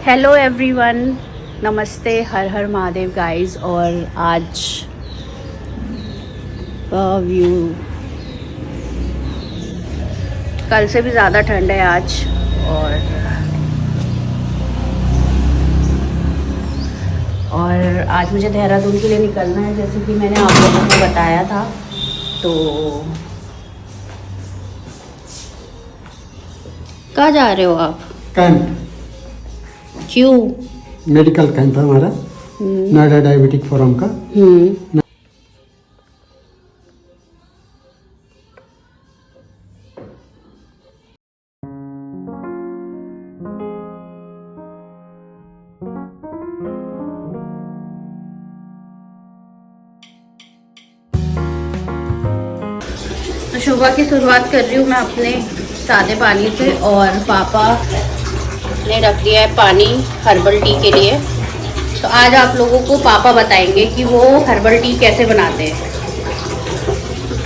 Hello everyone, नमस्ते, हर हर Mahadev guys. और आज का व्यू, कल से भी ज़्यादा ठंड है आज। और आज मुझे देहरादून के लिए निकलना है, जैसे कि मैंने आप लोगों को बताया था। तो कहाँ जा रहे हो आप? कैंप। क्यों? मेडिकल कैंप है हमारा, नोएडा डायबिटिक फोरम का। तो सुबह की शुरुआत कर रही हूँ मैं अपने सादे पानी से। और पापा ने रख दिया है पानी हर्बल टी के लिए। तो आज आप लोगों को पापा बताएंगे कि वो हर्बल टी कैसे बनाते हैं।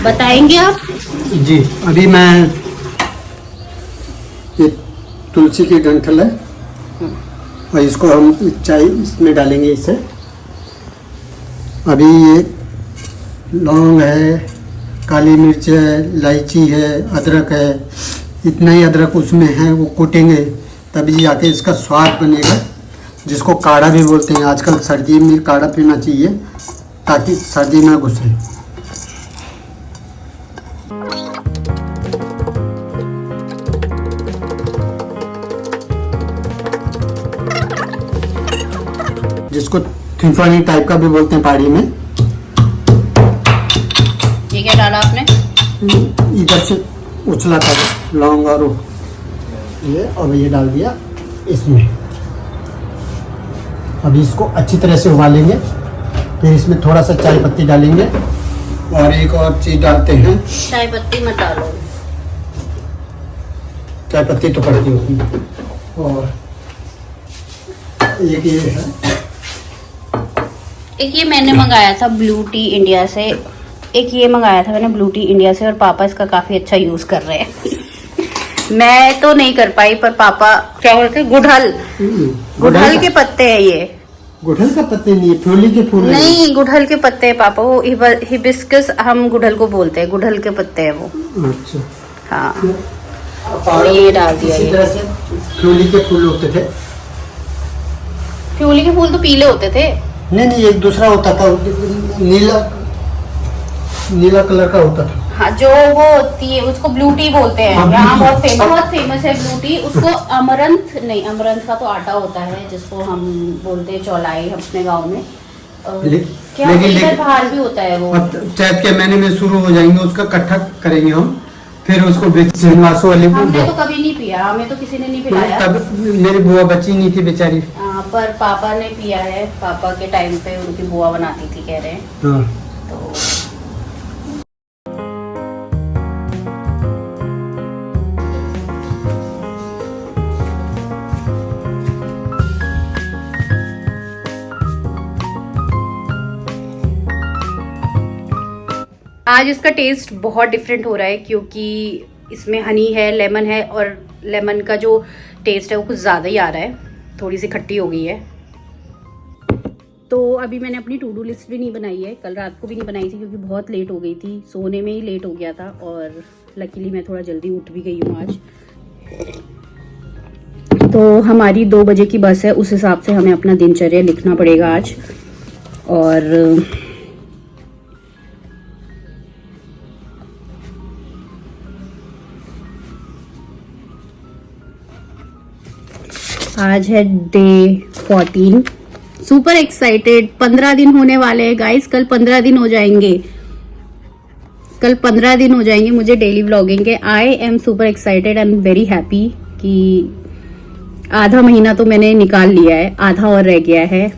बताएंगे आप? जी, अभी मैं ये तुलसी की डंठल है और इसको हम चाय इसमें डालेंगे। इससे अभी ये लौंग है, काली मिर्च है, इलायची है, अदरक है। इतना ही अदरक उसमें है, वो कूटेंगे तभी जाके इसका स्वाद बनेगा, जिसको काढ़ा भी बोलते हैं। आजकल सर्दी में काढ़ा पीना चाहिए ताकि सर्दी ना घुसे। जिसको थिंफानी टाइप का भी बोलते हैं पहाड़ी में। ये क्या डाला आपने? इधर से उछला था लौंग और ये, और ये डाल दिया इसमें। अभी इसको अच्छी तरह से उबालेंगे, फिर इसमें थोड़ा सा चाय पत्ती डालेंगे और एक और चीज डालते हैं। चाय पत्ती मत डालो। चाय पत्ती तो पड़ती होती। और एक ये है, एक ये मैंने मंगाया था ब्लू टी इंडिया से। एक ये मंगाया था मैंने ब्लू टी इंडिया से, और पापा इसका काफी अच्छा यूज कर रहे हैं। मैं तो नहीं कर पाई, पर पापा क्या बोलते हैं, गुड़हल के पत्ते हैं ये। गुड़हल का पत्ते नहीं है, फ्योली के फूल नहीं, गुड़हल के पत्ते हैं पापा। वो हिबिस्कस हम गुड़हल को बोलते हैं, गुड़हल के पत्ते हैं वो। अच्छा, हाँ, और ये डाल दिया। इसी तरह से फ्योली के फूल होते थे। फ्योली के फूल तो पीले होते थे। नहीं, एक दूसरा होता था, नीला कलर का होता था। हाँ, जो वो होती है उसको ब्लू टी बोलते हैं। हाँ, यहाँ बहुत फेमस है ब्लू टी। उसको अमरंथ नहीं, अमरंथ का तो आटा होता है जिसको हम बोलते हैं चौलाई अपने गांव में। क्या इधर बाहर भी होता है वो। चैत के महीने में शुरू हो जाएंगे, उसका इकट्ठा करेंगे हम, फिर उसको हमने तो कभी नहीं पिया, हमें तो किसी ने नहीं पिलाया। तब मेरी बुआ बच्ची नहीं थी बेचारी। पर पापा ने पिया है। पापा के टाइम पे उनकी बुआ बनाती थी, कह रहे हैं। तो आज इसका टेस्ट बहुत डिफरेंट हो रहा है, क्योंकि इसमें हनी है, लेमन है, और लेमन का जो टेस्ट है वो कुछ ज़्यादा ही आ रहा है। थोड़ी सी खट्टी हो गई है। तो अभी मैंने अपनी टू डू लिस्ट भी नहीं बनाई है। कल रात को भी नहीं बनाई थी क्योंकि बहुत लेट हो गई थी, सोने में ही लेट हो गया था। और लकीली मैं थोड़ा जल्दी उठ भी गई हूँ आज। तो हमारी 2 बजे की बस है, उस हिसाब से हमें अपना दिनचर्या लिखना पड़ेगा आज। और आज है डे 14। Super excited. 15 दिन होने वाले हैं गाइस। कल 15 दिन हो जाएंगे। कल 15 दिन हो जाएंगे मुझे डेली व्लॉगिंग के। I am super excited and very happy कि आधा महीना तो मैंने निकाल लिया है, आधा और रह गया है।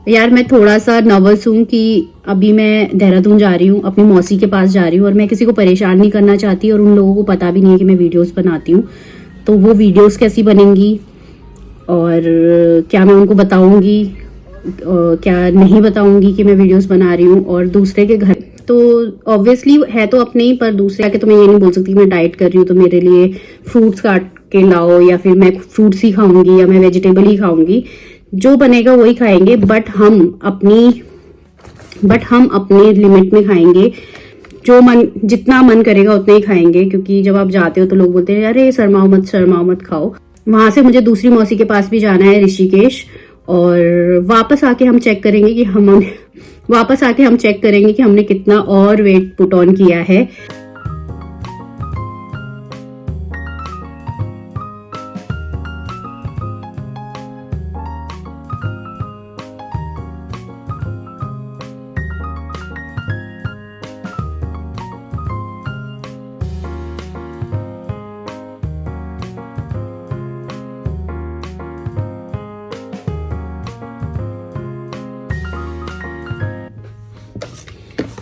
यार मैं थोड़ा सा नर्वस हूँ कि अभी मैं देहरादून जा रही हूँ, अपनी मौसी के पास जा रही हूँ, और मैं किसी को परेशान नहीं करना चाहती, और उन लोगों को पता भी नहीं है कि मैं वीडियोस बनाती हूँ। तो वो वीडियोस कैसी बनेंगी और क्या मैं उनको बताऊंगी, क्या नहीं बताऊंगी कि मैं वीडियोस बना रही हूँ। और दूसरे के घर तो ऑब्वियसली है तो अपने ही, पर दूसरे आके तो मैं ये नहीं बोल सकती मैं डाइट कर रही हूँ तो मेरे लिए फ्रूट्स के लाओ, या फिर मैं फ्रूट्स ही खाऊंगी या मैं वेजिटेबल ही खाऊंगी, जो बनेगा वही खाएंगे। बट हम अपने लिमिट में खाएंगे, जितना मन करेगा उतना ही खाएंगे। क्योंकि जब आप जाते हो तो लोग बोलते हैं अरे शर्माओ मत खाओ। वहां से मुझे दूसरी मौसी के पास भी जाना है, ऋषिकेश, और वापस आके हम चेक करेंगे कि हमने कितना और वेट पुट ऑन किया है।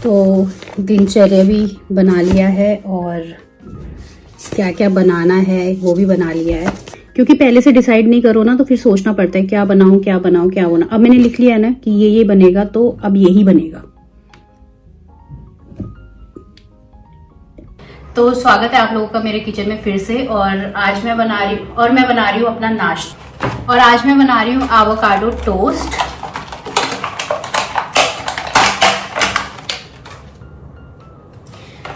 तो दिनचर्या भी बना लिया है और क्या क्या बनाना है वो भी बना लिया है। क्योंकि पहले से डिसाइड नहीं करो ना तो फिर सोचना पड़ता है क्या बनाऊं। अब मैंने लिख लिया ना कि ये बनेगा, तो अब यही बनेगा। तो स्वागत है आप लोगों का मेरे किचन में फिर से। और आज मैं बना रही हूँ अपना नाश्ता। और आज मैं बना रही हूँ एवोकाडो टोस्ट।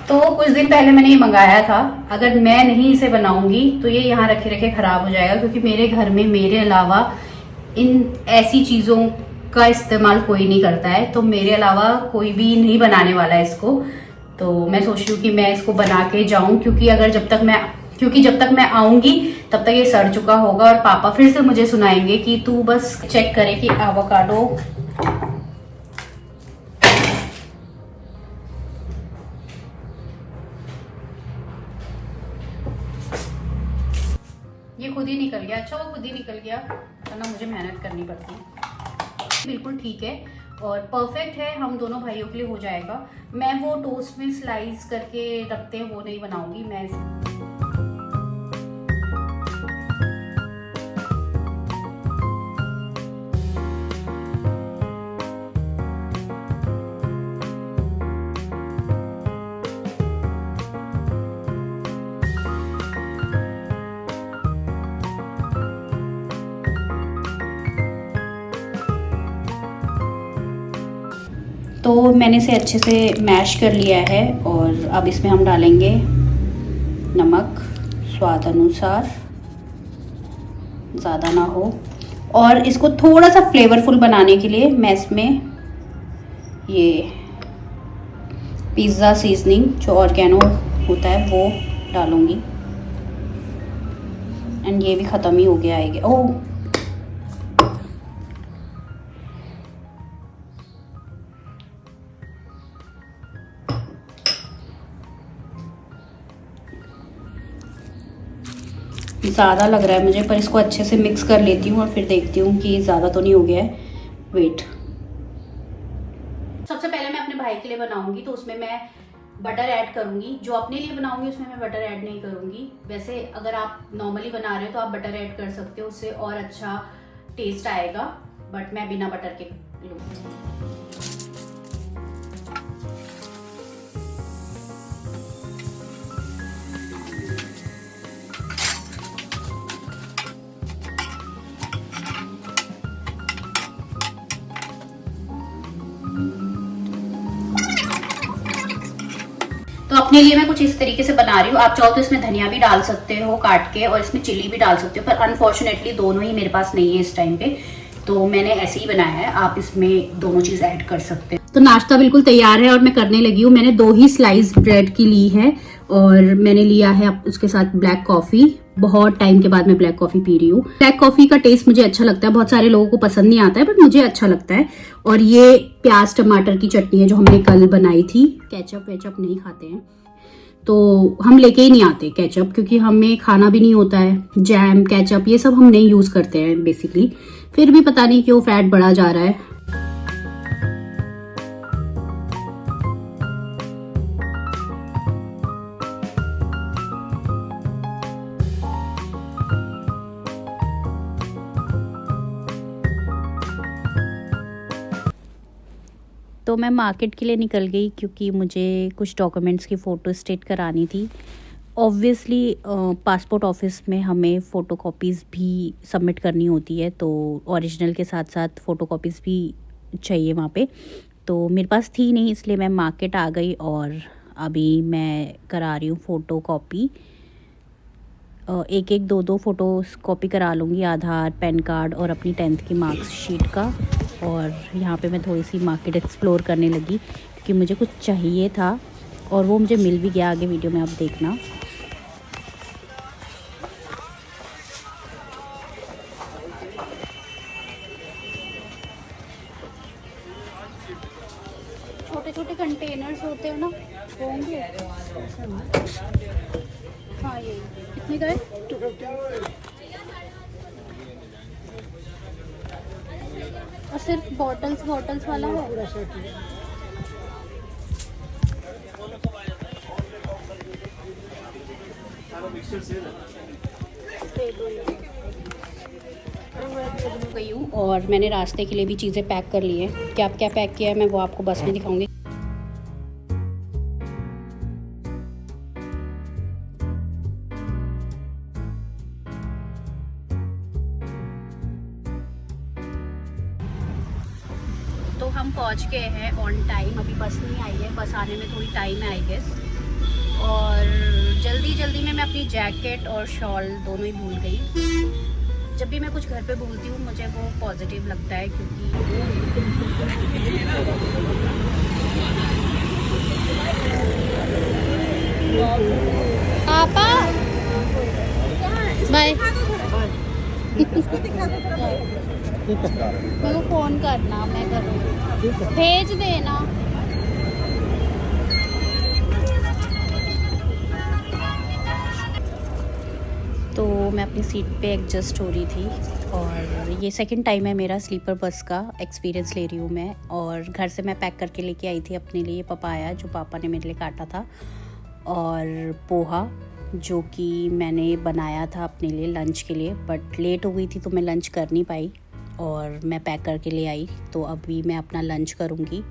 तो कुछ दिन पहले मैंने ये मंगाया था। अगर मैं नहीं इसे बनाऊंगी तो ये यहाँ रखे रखे खराब हो जाएगा, क्योंकि मेरे घर में मेरे अलावा इन ऐसी चीजों का इस्तेमाल कोई नहीं करता है। तो मेरे अलावा कोई भी नहीं बनाने वाला है इसको। तो मैं सोच रही हूँ कि मैं इसको बना के जाऊं, क्योंकि जब तक मैं आऊंगी तब तक ये सड़ चुका होगा और पापा फिर से मुझे सुनाएंगे कि तू बस चेक करे कि एवोकाडो ये खुद ही निकल गया। अच्छा वो खुद ही निकल गया, वरना मुझे मेहनत करनी पड़ती है। बिल्कुल ठीक है और परफेक्ट है, हम दोनों भाइयों के लिए हो जाएगा। मैं वो टोस्ट में स्लाइस करके रखते हैं वो नहीं बनाऊंगी मैं। तो मैंने इसे अच्छे से मैश कर लिया है और अब इसमें हम डालेंगे नमक स्वाद अनुसार, ज़्यादा ना हो। और इसको थोड़ा सा फ्लेवरफुल बनाने के लिए मैं इसमें ये पिज़्ज़ा सीजनिंग जो ऑर्गेनो होता है वो डालूंगी। एंड ये भी ख़त्म ही हो गया है। ओह ज़्यादा लग रहा है मुझे, पर इसको अच्छे से मिक्स कर लेती हूँ और फिर देखती हूँ कि ज़्यादा तो नहीं हो गया है। वेट, सबसे पहले मैं अपने भाई के लिए बनाऊंगी तो उसमें मैं बटर ऐड करूंगी। जो अपने लिए बनाऊंगी उसमें मैं बटर ऐड नहीं करूंगी। वैसे अगर आप नॉर्मली बना रहे हो तो आप बटर ऐड कर सकते हो, उससे और अच्छा टेस्ट आएगा। बट मैं बिना बटर के लूँगी। तो अपने लिए मैं कुछ इस तरीके से बना रही हूँ। आप चाहो तो इसमें धनिया भी डाल सकते हो काट के और इसमें चिल्ली भी डाल सकते हो, पर अनफॉर्चुनेटली दोनों ही मेरे पास नहीं है इस टाइम पे, तो मैंने ऐसे ही बनाया है। आप इसमें दोनों चीज ऐड कर सकते हैं। तो नाश्ता बिल्कुल तैयार है और मैं करने लगी हूँ। मैंने 2 ही स्लाइस ब्रेड की ली है और मैंने लिया है उसके साथ ब्लैक कॉफी। बहुत टाइम के बाद मैं ब्लैक कॉफी पी रही हूँ। ब्लैक कॉफी का टेस्ट मुझे अच्छा लगता है, बहुत सारे लोगों को पसंद नहीं आता है बट मुझे अच्छा लगता है। और ये प्याज टमाटर की चटनी है जो हमने कल बनाई थी। केचप वेचप नहीं खाते हैं तो हम लेके ही नहीं आते केचप, क्योंकि हमें खाना भी नहीं होता है। जैम केचप ये सब हम नहीं यूज करते हैं बेसिकली। फिर भी पता नहीं क्यों फैट बढ़ा जा रहा है। तो मैं मार्केट के लिए निकल गई क्योंकि मुझे कुछ डॉक्यूमेंट्स की फ़ोटो स्टेट करानी थी ऑब्वियसली पासपोर्ट ऑफिस में हमें फ़ोटोकॉपीज़ भी सबमिट करनी होती है, तो ओरिजिनल के साथ साथ फ़ोटोकॉपीज़ भी चाहिए वहाँ पे। तो मेरे पास थी नहीं, इसलिए मैं मार्केट आ गई और अभी मैं करा रही हूँ फ़ोटोकॉपी। एक एक दो दो फ़ोटोज़ कॉपी करा लूँगी, आधार, पैन कार्ड और अपनी 10th की मार्कशीट का। और यहाँ पे मैं थोड़ी सी मार्केट एक्सप्लोर करने लगी क्योंकि मुझे कुछ चाहिए था और वो मुझे मिल भी गया। आगे वीडियो में आप देखना। छोटे छोटे कंटेनर्स होते हैं ना, होंगे। हाँ, ये कितने का है? 250। और सिर्फ बॉटल्स वाला है? गई हूँ और मैंने रास्ते के लिए भी चीज़ें पैक कर ली हैं। क्या क्या पैक किया है मैं वो आपको बस में दिखाऊंगी। तो हम पहुँच गए हैं ऑन टाइम। अभी बस नहीं आई है, बस आने में थोड़ी टाइम है आई गेस। और जल्दी में मैं अपनी जैकेट और शॉल दोनों ही भूल गई। जब भी मैं कुछ घर पे भूलती हूँ मुझे वो पॉजिटिव लगता है, क्योंकि पापा बाय। मेरे को फ़ोन करना, मैं करूँगी, भेज देना। तो मैं अपनी सीट पे एडजस्ट हो रही थी और ये सेकंड टाइम है मेरा स्लीपर बस का एक्सपीरियंस ले रही हूँ मैं। और घर से मैं पैक करके लेके आई थी अपने लिए पपाया, जो पापा ने मेरे लिए काटा था, और पोहा जो कि मैंने बनाया था अपने लिए लंच के लिए, बट लेट हो गई थी तो मैं लंच कर नहीं पाई और मैं पैक करके ले आई। तो अभी मैं अपना लंच करूँगी।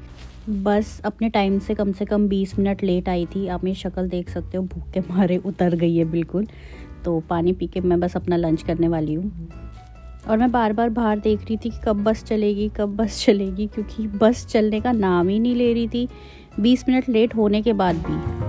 बस अपने टाइम से कम 20 मिनट लेट आई थी। आप मेरी शक्ल देख सकते हो, भूख के मारे उतर गई है बिल्कुल। तो पानी पी के मैं बस अपना लंच करने वाली हूँ। और मैं बार बाहर देख रही थी कि कब बस चलेगी, क्योंकि बस चलने का नाम ही नहीं ले रही थी 20 मिनट लेट होने के बाद भी।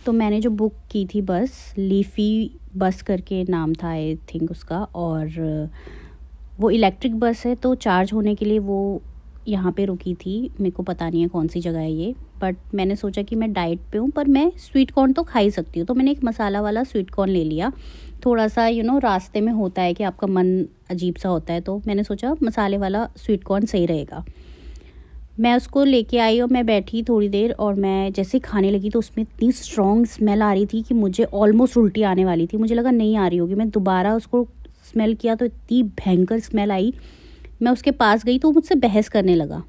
तो मैंने जो बुक की थी बस, लीफ़ी बस करके नाम था आई थिंक उसका, और वो इलेक्ट्रिक बस है तो चार्ज होने के लिए वो यहाँ पे रुकी थी। मेरे को पता नहीं है कौन सी जगह है ये, बट मैंने सोचा कि मैं डाइट पे हूँ पर मैं स्वीट कॉर्न तो खा ही सकती हूँ, तो मैंने एक मसाला वाला स्वीट कॉर्न ले लिया। थोड़ा सा रास्ते में होता है कि आपका मन अजीब सा होता है, तो मैंने सोचा मसाले वाला स्वीट कॉर्न सही रहेगा। मैं उसको लेके आई और मैं बैठी थोड़ी देर, और मैं जैसे खाने लगी तो उसमें इतनी स्ट्रॉन्ग स्मेल आ रही थी कि मुझे ऑलमोस्ट उल्टी आने वाली थी। मुझे लगा नहीं आ रही होगी, मैं दोबारा उसको स्मेल किया तो इतनी भयंकर स्मेल आई। मैं उसके पास गई तो मुझसे बहस करने लगा।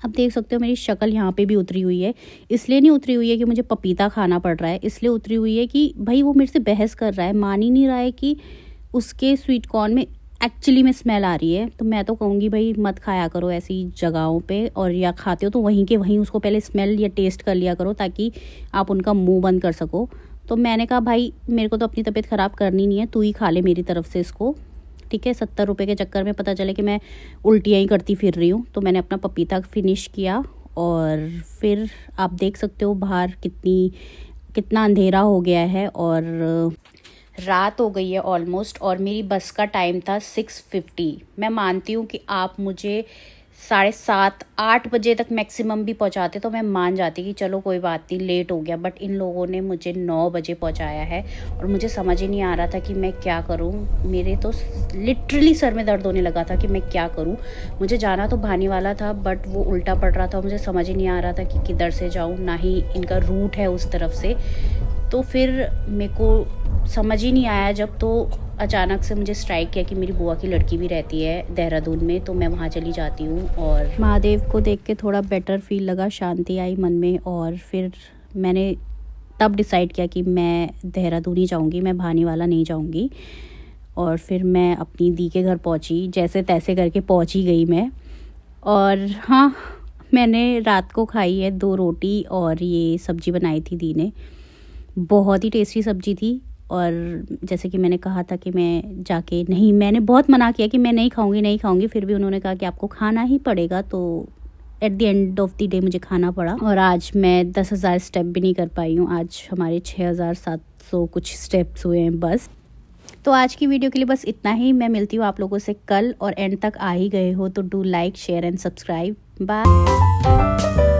अब देख सकते हो मेरी शक्ल यहाँ पे भी उतरी हुई है। इसलिए नहीं उतरी हुई है कि मुझे पपीता खाना पड़ रहा है, इसलिए उतरी हुई है कि भाई वो मेरे से बहस कर रहा है, मान ही नहीं रहा है कि उसके स्वीट कॉर्न में एक्चुअली में स्मेल आ रही है। तो मैं तो कहूँगी भाई मत खाया करो ऐसी जगहों पे, और या खाते हो तो वहीं के वहीं उसको पहले स्मेल या टेस्ट कर लिया करो ताकि आप उनका मुंह बंद कर सको। तो मैंने कहा भाई मेरे को तो अपनी तबीयत ख़राब करनी नहीं है, तू ही खा ले मेरी तरफ से इसको, ठीक है। 70 रुपये के चक्कर में पता चले कि मैं उल्टियाँ ही करती फिर रही हूँ। तो मैंने अपना पपीता फिनिश किया और फिर आप देख सकते हो बाहर कितना अंधेरा हो गया है और रात हो गई है ऑलमोस्ट, और मेरी बस का टाइम था 6:50। मैं मानती हूँ कि आप मुझे 7:30-8 बजे तक मैक्सिमम भी पहुंचाते तो मैं मान जाती कि चलो कोई बात नहीं, लेट हो गया। बट इन लोगों ने मुझे 9 बजे पहुंचाया है और मुझे समझ ही नहीं आ रहा था कि मैं क्या करूं। मेरे तो लिटरली सर में दर्द होने लगा था कि मैं क्या करूं। मुझे जाना तो भानी वाला था बट वो उल्टा पड़ रहा था, मुझे समझ ही नहीं आ रहा था कि किधर से जाऊँ, ना ही इनका रूट है उस तरफ से। तो फिर मेरे को समझ ही नहीं आया जब तो अचानक से मुझे स्ट्राइक किया कि मेरी बुआ की लड़की भी रहती है देहरादून में, तो मैं वहाँ चली जाती हूँ। और महादेव को देख के थोड़ा बेटर फील लगा, शांति आई मन में। और फिर मैंने तब डिसाइड किया कि मैं देहरादून ही जाऊँगी, मैं भानीवाला नहीं जाऊँगी। और फिर मैं अपनी दी के घर पहुँची, जैसे तैसे करके पहुँच ही गई मैं। और हाँ, मैंने रात को खाई है 2 रोटी और ये सब्ज़ी बनाई थी दी ने, बहुत ही टेस्टी सब्ज़ी थी। और जैसे कि मैंने कहा था कि मैं जाके नहीं, मैंने बहुत मना किया कि मैं नहीं खाऊंगी, फिर भी उन्होंने कहा कि आपको खाना ही पड़ेगा। तो at the end of the day मुझे खाना पड़ा। और आज मैं 10,000 स्टेप भी नहीं कर पाई हूँ, आज हमारे 6,700 कुछ स्टेप्स हुए हैं बस। तो आज की वीडियो के लिए बस इतना ही। मैं मिलती हूँ आप लोगों से कल, और एंड तक आ ही गए हो तो do like, share and subscribe. Bye.